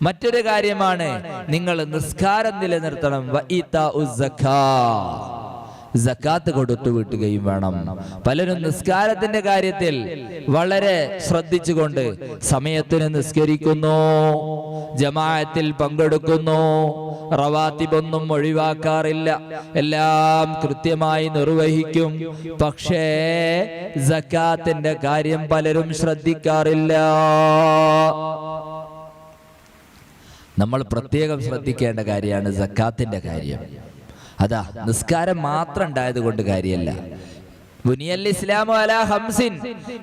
മറ്റൊരു കാര്യമാണ് നിങ്ങൾ നിസ്കാരം നിലനിർത്തണം. സക്കാത്ത് കൊടുത്തു വീട്ടുകയും വേണം. പലരും നിസ്കാരത്തിന്റെ കാര്യത്തിൽ വളരെ ശ്രദ്ധിച്ചുകൊണ്ട് സമയത്തിന് നിസ്കരിക്കുന്നു, ജമാഅത്തിൽ പങ്കെടുക്കുന്നു, റവാത്തിബൊന്നും ഒഴിവാക്കാറില്ല, എല്ലാം കൃത്യമായി നിർവഹിക്കും. പക്ഷേ സക്കാത്തിന്റെ കാര്യം പലരും ശ്രദ്ധിക്കാറില്ല. നമ്മൾ പ്രത്യേകം ശ്രദ്ധിക്കേണ്ട കാര്യമാണ് സക്കാത്തിന്റെ കാര്യം. അതാ നിസ്കാരം മാത്രം ഉണ്ടായത് കൊണ്ട് കാര്യമല്ല. ബുനിയൽ ഇസ്ലാമു അലാ ഹംസിൻ,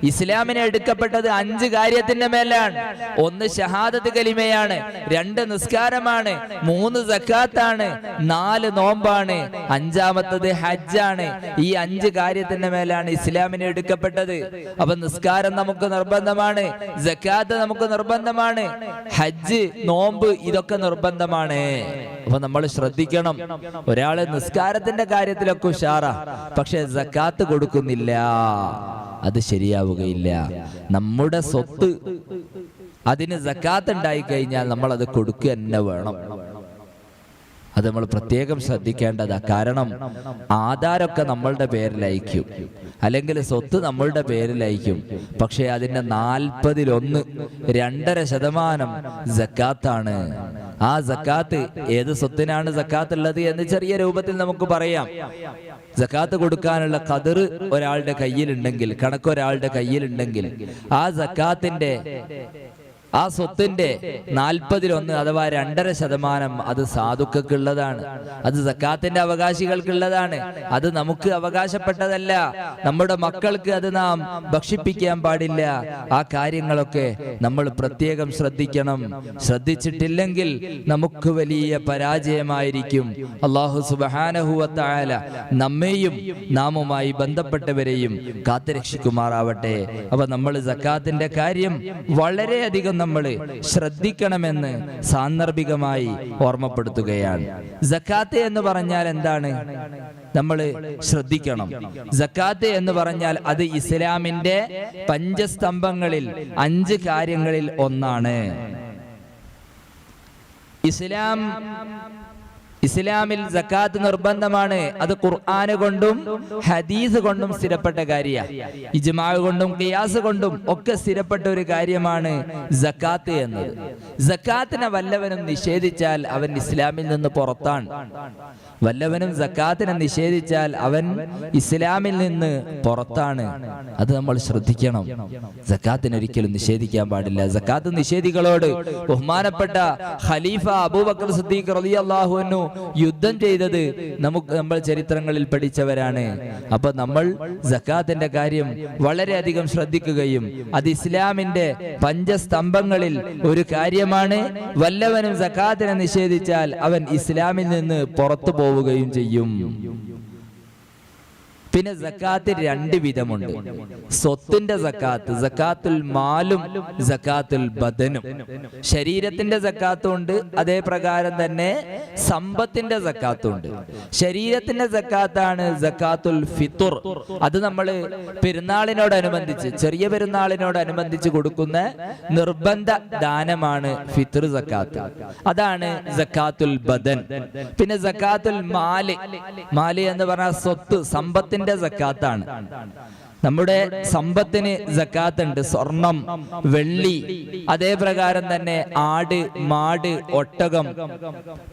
ഇസ്ലാമിനെ എടുക്കപ്പെട്ടത് 5 കാര്യത്തിന്റെ മേലാണ്. 1 ഷഹാദത്ത് കലിമയാണ്, 2 നിസ്കാരമാണ്, 3 സക്കാത്താണ്, 4 നോമ്പാണ്, 5-മത്തത് ഹജ്ജാണ്. ഈ 5 കാര്യത്തിന്റെ മേലാണ് ഇസ്ലാമിനെ എടുക്കപ്പെട്ടത്. അപ്പൊ നിസ്കാരം നമുക്ക് നിർബന്ധമാണ്, സക്കാത്ത് നമുക്ക് നിർബന്ധമാണ്, ഹജ്ജ്, നോമ്പ് ഇതൊക്കെ നിർബന്ധമാണ്. അപ്പൊ നമ്മൾ ശ്രദ്ധിക്കണം. ഒരാള് നിസ്കാരത്തിന്റെ കാര്യത്തിലൊക്കെ ഉഷാറാ, പക്ഷെ സക്കാത്ത് കൊടുക്കുന്നില്ല, അത് ശരിയാവുകയില്ല. നമ്മുടെ സ്വത്ത് അതിന് സക്കാത്ത് ഉണ്ടായി കഴിഞ്ഞാൽ നമ്മൾ അത് കൊടുക്കുക തന്നെ വേണം. അത് നമ്മൾ പ്രത്യേകം ശ്രദ്ധിക്കേണ്ടതാ. കാരണം ആധാരമൊക്കെ നമ്മളുടെ പേരിലയക്കും, അല്ലെങ്കിൽ സ്വത്ത് നമ്മളുടെ പേരിലയക്കും. പക്ഷെ അതിന്റെ 40-1 2.5% സക്കാത്താണ്. ആ സക്കാത്ത് ഏത് സ്വത്തിനാണ് സക്കാത്ത് ഉള്ളത് എന്ന് ചെറിയ രൂപത്തിൽ നമുക്ക് പറയാം. സക്കാത്ത് കൊടുക്കാനുള്ള ഖദർ ഒരാളുടെ കയ്യിലുണ്ടെങ്കിൽ, കണക്ക് ഒരാളുടെ കയ്യിലുണ്ടെങ്കിൽ, ആ സക്കാത്തിന്റെ ആ സ്വത്തിന്റെ 40-1 അഥവാ 2.5% അത് സാധുക്കൾക്കുള്ളതാണ്, അത് സക്കാത്തിന്റെ അവകാശികൾക്കുള്ളതാണ്. അത് നമുക്ക് അവകാശപ്പെട്ടതല്ല. നമ്മുടെ മക്കൾക്ക് അത് നാം ഭക്ഷിപ്പിക്കാൻ പാടില്ല. ആ കാര്യങ്ങളൊക്കെ നമ്മൾ പ്രത്യേകം ശ്രദ്ധിക്കണം. ശ്രദ്ധിച്ചിട്ടില്ലെങ്കിൽ നമുക്ക് വലിയ പരാജയമായിരിക്കും. അല്ലാഹു സുബ്ഹാനഹു വ തആല നമ്മെയും നാമുമായി ബന്ധപ്പെട്ടവരെയും കാത്തുരക്ഷിക്കുമാറാവട്ടെ. അപ്പൊ നമ്മൾ സക്കാത്തിന്റെ കാര്യം വളരെയധികം നമ്മൾ ശ്രദ്ധിക്കണമെന്ന് സാന്ദർഭികമായി ഓർമ്മപ്പെടുത്തുകയാണ്. സക്കാത്ത് എന്ന് പറഞ്ഞാൽ എന്താണ്? നമ്മൾ ശ്രദ്ധിക്കണം. സക്കാത്ത് എന്ന് പറഞ്ഞാൽ അത് ഇസ്ലാമിന്റെ പഞ്ചസ്തംഭങ്ങളിൽ 5 കാര്യങ്ങളിൽ ഒന്നാണ്. ഇസ്ലാമിൽ സക്കാത്ത് നിർബന്ധമാണ്. അത് ഖുർആൻ കൊണ്ടും ഹദീസ് കൊണ്ടും സ്ഥിരപ്പെട്ട കാര്യമാണ്. ഇജ്മാ കൊണ്ടും ഖിയാസ് കൊണ്ടും ഒക്കെ സ്ഥിരപ്പെട്ട ഒരു കാര്യമാണ് സക്കാത്ത് എന്നത്. സക്കാത്തിനെ വല്ലവനും നിഷേധിച്ചാൽ അവൻ ഇസ്ലാമിൽ നിന്ന് പുറത്താണ്. വല്ലവനും സക്കാത്തിനെ നിഷേധിച്ചാൽ അവൻ ഇസ്ലാമിൽ നിന്ന് പുറത്താണ്. അത് നമ്മൾ ശ്രദ്ധിക്കണം. സക്കാത്തിനെ ഒരിക്കലും നിഷേധിക്കാൻ പാടില്ല. സക്കാത്ത് നിഷേധികളോട് ബഹുമാനപ്പെട്ട ഖലീഫ അബൂബക്കർ സിദ്ദീഖ് റളിയല്ലാഹു അൻഹു യുദ്ധം ചെയ്തത് നമ്മൾ ചരിത്രങ്ങളിൽ പഠിച്ചവരാണ്. അപ്പൊ നമ്മൾ സക്കാത്തിന്റെ കാര്യം വളരെയധികം ശ്രദ്ധിക്കുകയും അത് ഇസ്ലാമിന്റെ പഞ്ചസ്തംഭങ്ങളിൽ ഒരു കാര്യമാണ്. വല്ലവനും സക്കാത്തിനെ നിഷേധിച്ചാൽ അവൻ ഇസ്ലാമിൽ നിന്ന് പുറത്തു പോവുകയും ചെയ്യും. പിന്നെ സക്കാത്ത് 2 വിധമുണ്ട്. സ്വത്തിന്റെ സക്കാത്ത്, സക്കാത്തുൽ മാലും സക്കാത്തുൽ ബദനും. ശരീരത്തിന്റെ സക്കാത്തും ഉണ്ട്, അതേ പ്രകാരം തന്നെ സമ്പത്തിന്റെ സക്കാത്തും ഉണ്ട്. ശരീരത്തിന്റെ സക്കാത്താണ് സക്കാത്തുൽ ഫിത്തുർ. അത് നമ്മൾ പെരുന്നാളിനോടനുബന്ധിച്ച്, ചെറിയ പെരുന്നാളിനോടനുബന്ധിച്ച് കൊടുക്കുന്ന നിർബന്ധ ദാനമാണ് ഫിത്തുർ സക്കാത്ത്. അതാണ് സക്കാത്തുൽ ബദൻ. പിന്നെ സക്കാത്തുൽ മാല്, മാല് എന്ന് പറഞ്ഞാൽ സ്വത്ത്, സമ്പത്തിന്റെ സക്കാത്താണ്. നമ്മുടെ സമ്പത്തിന് സക്കാത്ത് ഉണ്ട്. സ്വർണം, വെള്ളി, അതേ പ്രകാരം തന്നെ ആട്, മാട്, ഒട്ടകം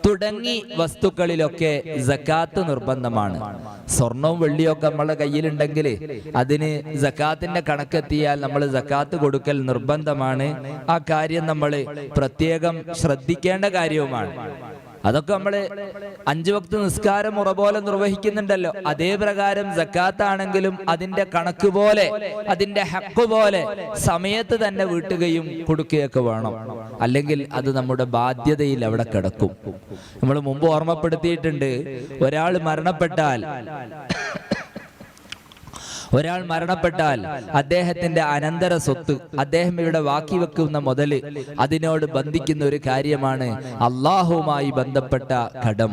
തുടങ്ങി വസ്തുക്കളിലൊക്കെ സക്കാത്ത് നിർബന്ധമാണ്. സ്വർണവും വെള്ളിയൊക്കെ നമ്മളെ കയ്യിലുണ്ടെങ്കിൽ അതിന് സക്കാത്തിന്റെ കണക്കെത്തിയാൽ നമ്മൾ സക്കാത്ത് കൊടുക്കൽ നിർബന്ധമാണ്. ആ കാര്യം നമ്മൾ പ്രത്യേകം ശ്രദ്ധിക്കേണ്ട കാര്യവുമാണ്. അതൊക്കെ നമ്മള് 5 വക്ത് നിസ്കാരം മുറ പോലെ നിർവഹിക്കുന്നുണ്ടല്ലോ. അതേ പ്രകാരം സക്കാത്ത് ആണെങ്കിലും അതിന്റെ കണക്ക് പോലെ, അതിന്റെ ഹക്ക് പോലെ സമയത്ത് തന്നെ വീട്ടുകയും കൊടുക്കുകയൊക്കെ വേണം. അല്ലെങ്കിൽ അത് നമ്മുടെ ബാധ്യതയിൽ അവിടെ കിടക്കും. നമ്മൾ മുമ്പ് ഓർമ്മപ്പെടുത്തിയിട്ടുണ്ട്, ഒരാൾ മരണപ്പെട്ടാൽ ഒരാൾ മരണപ്പെട്ടാൽ അദ്ദേഹത്തിന്റെ അനന്തര സ്വത്ത്, അദ്ദേഹം ഇവിടെ ബാക്കി വെക്കുന്ന മുതല്, അതിനോട് ബന്ധിക്കുന്ന ഒരു കാര്യമാണ് അള്ളാഹുവുമായി ബന്ധപ്പെട്ട കടം.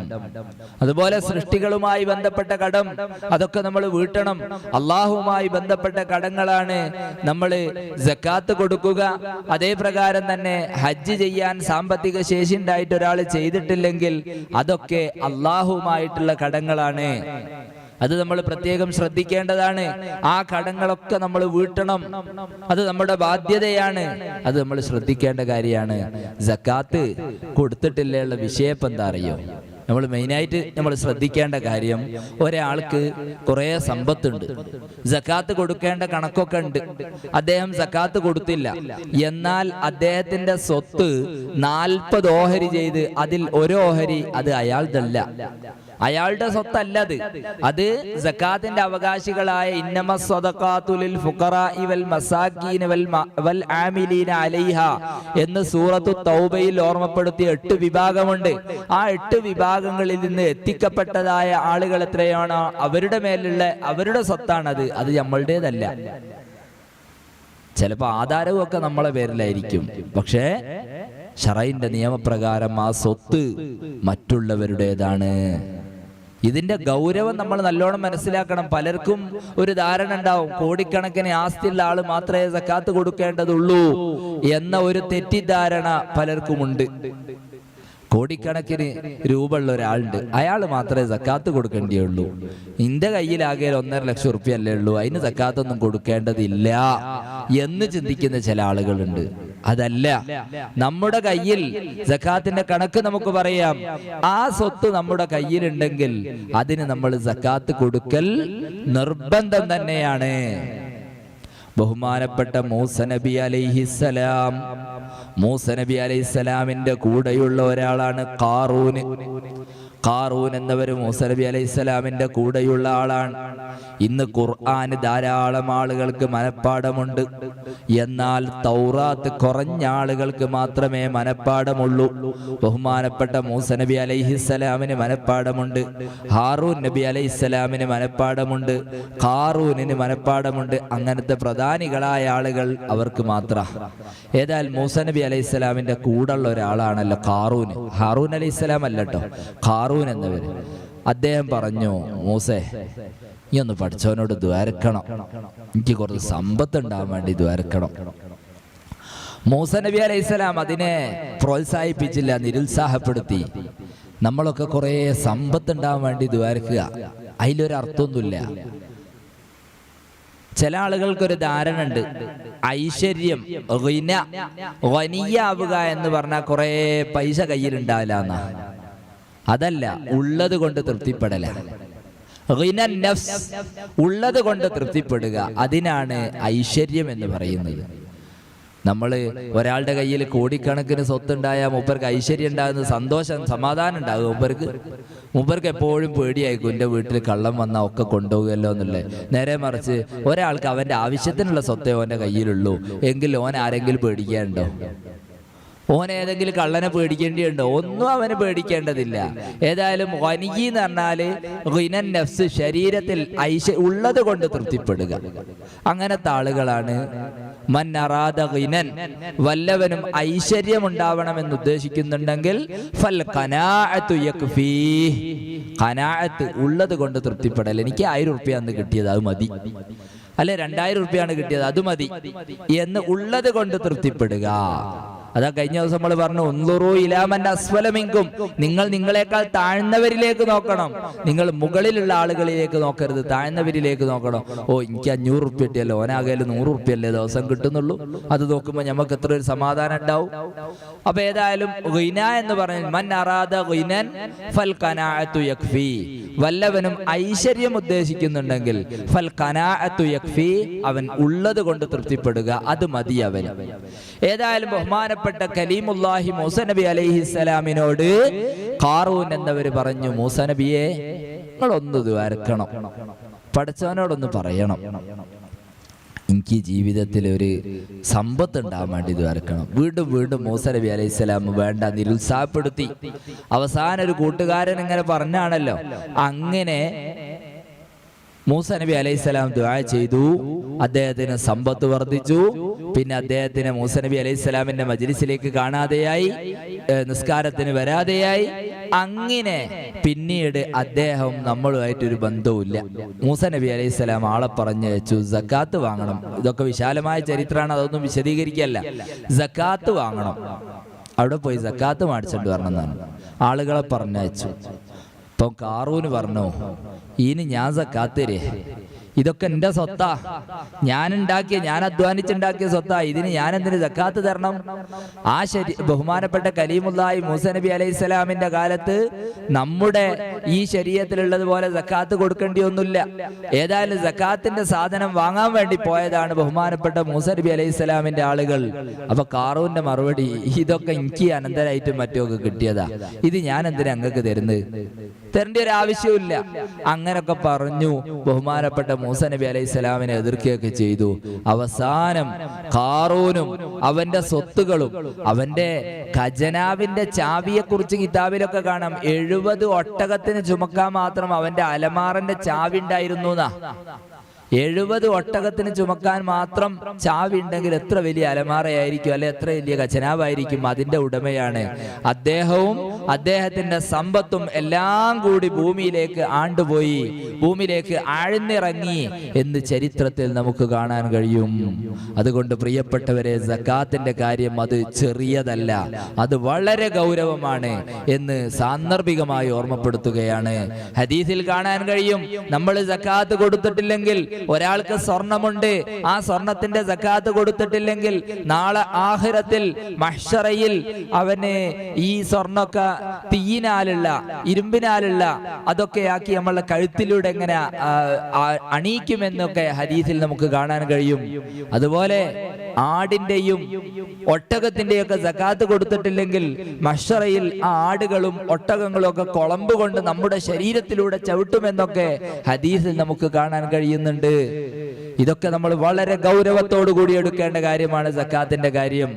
അതുപോലെ സൃഷ്ടികളുമായി ബന്ധപ്പെട്ട കടം, അതൊക്കെ നമ്മൾ വീട്ടണം. അള്ളാഹുവുമായി ബന്ധപ്പെട്ട കടങ്ങളാണ് നമ്മൾ സക്കാത്ത് കൊടുക്കുക. അതേ പ്രകാരം തന്നെ ഹജ്ജ് ചെയ്യാൻ സാമ്പത്തിക ശേഷി ഉണ്ടായിട്ട് ഒരാൾ ചെയ്തിട്ടില്ലെങ്കിൽ അതൊക്കെ അള്ളാഹുവുമായിട്ടുള്ള കടങ്ങളാണ്. അത് നമ്മൾ പ്രത്യേകം ശ്രദ്ധിക്കേണ്ടതാണ്. ആ കടങ്ങളൊക്കെ നമ്മൾ വീട്ടണം. അത് നമ്മുടെ ബാധ്യതയാണ്. അത് നമ്മൾ ശ്രദ്ധിക്കേണ്ട കാര്യമാണ്. സക്കാത്ത് കൊടുത്തിട്ടില്ലുള്ള വിഷയം എന്താ അറിയോ? നമ്മൾ മെയിനായിട്ട് നമ്മൾ ശ്രദ്ധിക്കേണ്ട കാര്യം, ഒരാൾക്ക് കുറെ സമ്പത്തുണ്ട്, സക്കാത്ത് കൊടുക്കേണ്ട കണക്കൊക്കെ ഉണ്ട്, അദ്ദേഹം സക്കാത്ത് കൊടുത്തില്ല. എന്നാൽ അദ്ദേഹത്തിന്റെ സ്വത്ത് 40 ഓഹരി ചെയ്ത് അതിൽ ഒരു ഓഹരി അത് അയാളുടേതല്ല, അയാളുടെ സ്വത്തല്ലത്. അത് സക്കാത്തിന്റെ അവകാശികളായ ഇന്നമസ് സ്വദഖാതു ലിൽ ഫുഖറാഇ വൽ മസാകീന വൽ ആമിലീന അലൈഹ എന്ന് സൂറത്തു തൗബയിൽ ഓർമ്മപ്പെടുത്തിയ 8 വിഭാഗമുണ്ട്. ആ 8 വിഭാഗങ്ങളിൽ നിന്ന് എത്തിക്കപ്പെട്ടതായ ആളുകൾ എത്രയാണോ അവരുടെ മേലുള്ള അവരുടെ സ്വത്താണത്. അത് നമ്മളുടേതല്ല. ചിലപ്പോൾ ആധാരവും ഒക്കെ നമ്മളെ പേരിലായിരിക്കും, പക്ഷേ ശറഈന്റെ നിയമപ്രകാരം ആ സ്വത്ത് മറ്റുള്ളവരുടേതാണ്. ഇതിന്റെ ഗൗരവം നമ്മൾ നല്ലോണം മനസ്സിലാക്കണം. പലർക്കും ഒരു ധാരണ ഉണ്ടാവും, കോടിക്കണക്കിന് ആസ്തിയുള്ള ആള് മാത്രമേ സക്കാത്ത് കൊടുക്കേണ്ടതുള്ളൂ എന്ന ഒരു തെറ്റിദ്ധാരണ പലർക്കുമുണ്ട്. കോടിക്കണക്കിന് രൂപ ഉള്ള ഒരാളുണ്ട്, അയാൾ മാത്രമേ സക്കാത്ത് കൊടുക്കേണ്ടിയുള്ളൂ. എന്റെ കയ്യിലാകെ 1.5 ലക്ഷം ഉറുപ്പ്യ അല്ലേ ഉള്ളൂ, അതിന് സക്കാത്തൊന്നും കൊടുക്കേണ്ടതില്ല എന്ന് ചിന്തിക്കുന്ന ചില ആളുകളുണ്ട്. അതല്ല, നമ്മുടെ കയ്യിൽ സക്കാത്തിന്റെ കണക്ക് നമുക്ക് പറയാം. ആ സ്വത്ത് നമ്മുടെ കയ്യിലുണ്ടെങ്കിൽ അതിന് നമ്മൾ സക്കാത്ത് കൊടുക്കൽ നിർബന്ധം തന്നെയാണ്. ബഹുമാനപ്പെട്ട മൂസ നബി അലൈഹിസ്സലാം, മൂസ നബി അലൈഹിസ്സലാമിന്റെ കൂടെയുള്ള ഒരാളാണ് ഖാറൂന്. ഖാറൂൻ എന്നവര് മൂസ നബി അലൈഹിസ്സലാമിന്റെ കൂടെയുള്ള ആളാണ്. ഇന്ന് ഖുർആൻ ധാരാളം ആളുകൾക്ക് മനപ്പാടമുണ്ട്, എന്നാൽ തൗറാത്ത് കുറഞ്ഞ ആളുകൾക്ക് മാത്രമേ മനപ്പാടമുള്ളൂ. ബഹുമാനപ്പെട്ട മൂസ നബി അലൈഹിസ്സലാമിന് മനപ്പാടമുണ്ട്, ഹാറൂൻ നബി അലൈഹിസ്സലാമിന് മനപ്പാടമുണ്ട്, ഖാറൂനിന് മനപ്പാടമുണ്ട്. അങ്ങനത്തെ പ്രധാനികളായ ആളുകൾ അവർക്ക് മാത്ര. ഏതായാലും മൂസ നബി അലൈഹിസ്സലാമിന്റെ കൂടെയുള്ള ഒരാളാണല്ലോ ഖാറൂൻ. ഹാറൂൻ അലൈഹിസ്സലാം അല്ലട്ടോ, ഖാറൂൻ എന്നവര്. അദ്ദേഹം പറഞ്ഞു, മൂസേ നീ ഒന്ന് പഠിച്ചവനോട് ദ്വാരക്കണം, എനിക്ക് കുറച്ച് സമ്പത്ത് ഉണ്ടാവാൻ വേണ്ടി ദ്വാരക്കണം. മൂസ നബി അലൈഹിസ്സലാം അതിനെ പ്രോത്സാഹിപ്പിച്ചില്ല, നിരുത്സാഹപ്പെടുത്തി. നമ്മളൊക്കെ കുറെ സമ്പത്ത് ഉണ്ടാവാൻ വേണ്ടി ദ്വാരക്കുക, അതിലൊരർത്ഥമൊന്നുമില്ല. ചില ആളുകൾക്കൊരു ധാരണ ഉണ്ട്, ഐശ്വര്യം ഖനിയാവുക എന്ന് പറഞ്ഞാൽ കുറെ പൈസ കയ്യിലുണ്ടാവില്ല എന്നാ. അതല്ല, ഉള്ളത് കൊണ്ട് തൃപ്തിപ്പെടല. ഉള്ളത് കൊണ്ട് തൃപ്തിപ്പെടുക, അതിനാണ് ഐശ്വര്യം എന്ന് പറയുന്നത്. നമ്മൾ ഒരാളുടെ കയ്യിൽ കോടിക്കണക്കിന് സ്വത്തുണ്ടായാൽ മൂപ്പർക്ക് ഐശ്വര്യം ഉണ്ടാകുന്ന സന്തോഷം സമാധാനം ഉണ്ടാകും. മൂപ്പർക്ക് എപ്പോഴും പേടിയായിരിക്കും, എൻ്റെ വീട്ടിൽ കള്ളം വന്നാൽ ഒക്കെ കൊണ്ടുപോകുമല്ലോ എന്നുള്ളത്. നേരെ മറിച്ച് ഒരാൾക്ക് അവൻ്റെ ആവശ്യത്തിനുള്ള സ്വത്തേ ഓൻ്റെ കയ്യിലുള്ളൂ എങ്കിൽ ഓൻ ആരെങ്കിലും പേടിക്കാനുണ്ടോ? ഓൻ ഏതെങ്കിലും കള്ളനെ പേടിക്കേണ്ടിയുണ്ടോ? ഒന്നും അവന് പേടിക്കേണ്ടതില്ല. ഏതായാലും ഖനിയി എന്ന് പറഞ്ഞാല് ഖിനൻ നഫ്സ്, ശരീരത്തിൽ ഉള്ളത് കൊണ്ട് തൃപ്തിപ്പെടുക. അങ്ങനത്തെ ആളുകളാണ് മൻ അറാദ ഖിനൻ, വല്ലവനും ഐശ്വര്യം ഉണ്ടാവണമെന്ന് ഉദ്ദേശിക്കുന്നുണ്ടെങ്കിൽ ഫൽ ഖനാഅത്തു യക്ഫീ, ഖനാഅത്ത് ഉള്ളത് കൊണ്ട് തൃപ്തിപ്പെടൽ. എനിക്ക് 1000 ഉറുപ്പ്യ അന്ന് കിട്ടിയത് അത് മതി, അല്ലെ 2000 ഉറുപ്പ്യാണ് കിട്ടിയത് അത് മതി എന്ന് ഉള്ളത് കൊണ്ട് തൃപ്തിപ്പെടുക. അതാ കഴിഞ്ഞ ദിവസം നമ്മൾ പറഞ്ഞു, ഉൻളുറൂ ഇലാ മൻ അസ്ഫല മിൻകും, നിങ്ങൾ നിങ്ങളെക്കാൾ താഴ്ന്നവരിലേക്ക് നോക്കണം. നിങ്ങൾ മുകളിലുള്ള ആളുകളിലേക്ക് നോക്കരുത്, താഴ്ന്നവരിലേക്ക് നോക്കണം. ഓ എനിക്ക് 500 ഉറുപ്പ്യ കിട്ടിയല്ലോ, ഓനാകെ 100 ഉറുപ്പ്യല്ലേ ദിവസം കിട്ടുന്നുള്ളൂ, അത് നോക്കുമ്പോൾ നമുക്ക് എത്ര ഒരു സമാധാനം ഉണ്ടാവും. അപ്പൊ ഏതായാലും ഖിന എന്ന് പറഞ്ഞാൽ മൻ അറാദ ഖിനൻ ഫൽ ഖനാഅത്തു യക്ഫി, വല്ലവനും ഐശ്വര്യം ഉദ്ദേശിക്കുന്നുണ്ടെങ്കിൽ ഫൽ ഖനാഅത്തു യക്ഫി, അവൻ ഉള്ളത് കൊണ്ട് തൃപ്തിപ്പെടുക, അത് മതി അവന്. ഏതായാലും ബഹുമാനപ്പെട്ട കലീമുല്ലാഹി മൂസ നബി അലൈഹിസ്സലാമിനോട് ഖാറൂൻ എന്നവര് പറഞ്ഞു, മൂസ നബിയെ നിങ്ങളൊന്ന് ദ്വാരക്കണം, പഠിച്ചവനോടൊന്ന് പറയണം, എനിക്ക് ജീവിതത്തിൽ ഒരു സമ്പത്ത് ഉണ്ടാകാൻ വേണ്ടി ദ്വാരക്കണം. വീണ്ടും വീണ്ടും മൂസ നബി അലൈഹിസ്സലാം വേണ്ട, നിരുത്സാഹപ്പെടുത്തി. അവസാനം ഒരു കൂട്ടുകാരൻ ഇങ്ങനെ പറഞ്ഞാണല്ലോ, അങ്ങനെ മൂസ നബി അലൈഹിസ്സലാം ദുആ ചെയ്തു, അദ്ദേഹത്തിന് സമ്പത്ത് വർദ്ധിച്ചു. പിന്നെ അദ്ദേഹത്തിന് മൂസ നബി അലൈഹിസ്സലാമിന്റെ മജ്ലിസിലേക്ക് കാണാതെയായി, നിസ്കാരത്തിന് വരാതെയായി. അങ്ങനെ പിന്നീട് അദ്ദേഹം നമ്മളുമായിട്ടൊരു ബന്ധവുമില്ല. മൂസ നബി അലൈഹിസ്സലാം ആളെ പറഞ്ഞയച്ചു, സക്കാത്ത് വാങ്ങണം. ഇതൊക്കെ വിശാലമായ ചരിത്രമാണ്, അതൊന്നും വിശദീകരിക്കല്ല. സക്കാത്ത് വാങ്ങണം, അവിടെ പോയി സക്കാത്ത് മേടിച്ചിട്ട് വരണം എന്നാണ് ആളുകളെ പറഞ്ഞയച്ചു. ഇപ്പം കാറൂന് പറഞ്ഞു, ഇനി ഞാൻ സക്കാത്ത് തരേ, ഇതൊക്കെ എൻ്റെ സ്വത്താ, ഞാൻ അധ്വാനിച്ചുണ്ടാക്കിയ സ്വത്താ, ഇതിന് ഞാൻ എന്തിന് സക്കാത്ത് തരണം? ആ ബഹുമാനപ്പെട്ട കലീമുല്ലാഹി മൂസ നബി അലൈഹിസ്സലാമിന്റെ കാലത്ത് നമ്മുടെ ഈ ശരീഅത്തിലുള്ളതുപോലെ സക്കാത്ത് കൊടുക്കേണ്ടി ഒന്നുമില്ല. ഏതായാലും സക്കാത്തിന്റെ സാധനം വാങ്ങാൻ വേണ്ടി പോയതാണ് ബഹുമാനപ്പെട്ട മൂസ നബി അലൈഹിസ്സലാമിന്റെ ആളുകൾ. അപ്പൊ കാറൂന്റെ മറുപടി, ഇതൊക്കെ എനിക്ക് അനന്തരായിട്ടും മറ്റൊക്കെ കിട്ടിയതാ, ഇത് ഞാൻ എന്തിനാ അങ്ങക്ക് തരുന്നത്? തരേണ്ട ഒരു ആവശ്യമില്ല. അങ്ങനൊക്കെ പറഞ്ഞു ബഹുമാനപ്പെട്ട മൂസ നബി അലൈഹിസ്സലാമിനെ എതിർക്കുകയൊക്കെ ചെയ്തു. അവസാനം ഖാറൂനും അവന്റെ സ്വത്തുകളും അവന്റെ ഖജനാവിന്റെ ചാവിയെ കുറിച്ച് കിതാബിലൊക്കെ കാണാം. 70 ഒട്ടകത്തിന് ചുമക്കാൻ മാത്രം അവന്റെ അലമാറിന്റെ ചാവി ഉണ്ടായിരുന്നു എന്നാ. 70 ഒട്ടകത്തിന് ചുമക്കാൻ മാത്രം ചാവി ഉണ്ടെങ്കിൽ എത്ര വലിയ അലമാറയായിരിക്കും, അല്ലെ എത്ര വലിയ ഖജനാവായിരിക്കും. അതിന്റെ ഉടമയാണ് അദ്ദേഹവും അദ്ദേഹത്തിന്റെ സമ്പത്തും എല്ലാം കൂടി ഭൂമിയിലേക്ക് ആണ്ടുപോയി, ഭൂമിയിലേക്ക് ആഴ്ന്നിറങ്ങി എന്ന് ചരിത്രത്തിൽ നമുക്ക് കാണാൻ കഴിയും. അതുകൊണ്ട് പ്രിയപ്പെട്ടവരെ, സക്കാത്തിന്റെ കാര്യം അത് ചെറിയതല്ല, അത് വളരെ ഗൗരവമാണ് എന്ന് സാന്ദർഭികമായി ഓർമ്മപ്പെടുത്തുകയാണ്. ഹദീസിൽ കാണാൻ കഴിയും, നമ്മൾ സക്കാത്ത് കൊടുത്തിട്ടില്ലെങ്കിൽ, ഒരാൾക്ക് സ്വർണമുണ്ട്, ആ സ്വർണത്തിന്റെ സക്കാത്ത് കൊടുത്തിട്ടില്ലെങ്കിൽ നാളെ ആഖിറത്തിൽ മഹ്ശറയിൽ അവന് ഈ സ്വർണ്ണൊക്കെ തീയിനാലുള്ള ഇരുമ്പിനാലുള്ള അതൊക്കെ ആക്കി നമ്മളെ കഴുത്തിലൂടെ എങ്ങനെ അണിയിക്കുമെന്നൊക്കെ ഹദീസിൽ നമുക്ക് കാണാൻ കഴിയും. അതുപോലെ ആടിന്റെയും ഒട്ടകത്തിന്റെയും ഒക്കെ സക്കാത്ത് കൊടുത്തിട്ടില്ലെങ്കിൽ മഹ്ശറയിൽ ആ ആടുകളും ഒട്ടകങ്ങളും ഒക്കെ കുളമ്പ് കൊണ്ട് നമ്മുടെ ശരീരത്തിലൂടെ ചവിട്ടുമെന്നൊക്കെ ഹദീസിൽ നമുക്ക് കാണാൻ കഴിയുന്നുണ്ട്. ഇതൊക്കെ നമ്മൾ വളരെ ഗൗരവത്തോടു കൂടി എടുക്കേണ്ട കാര്യമാണ് സക്കാത്തിന്റെ കാര്യം.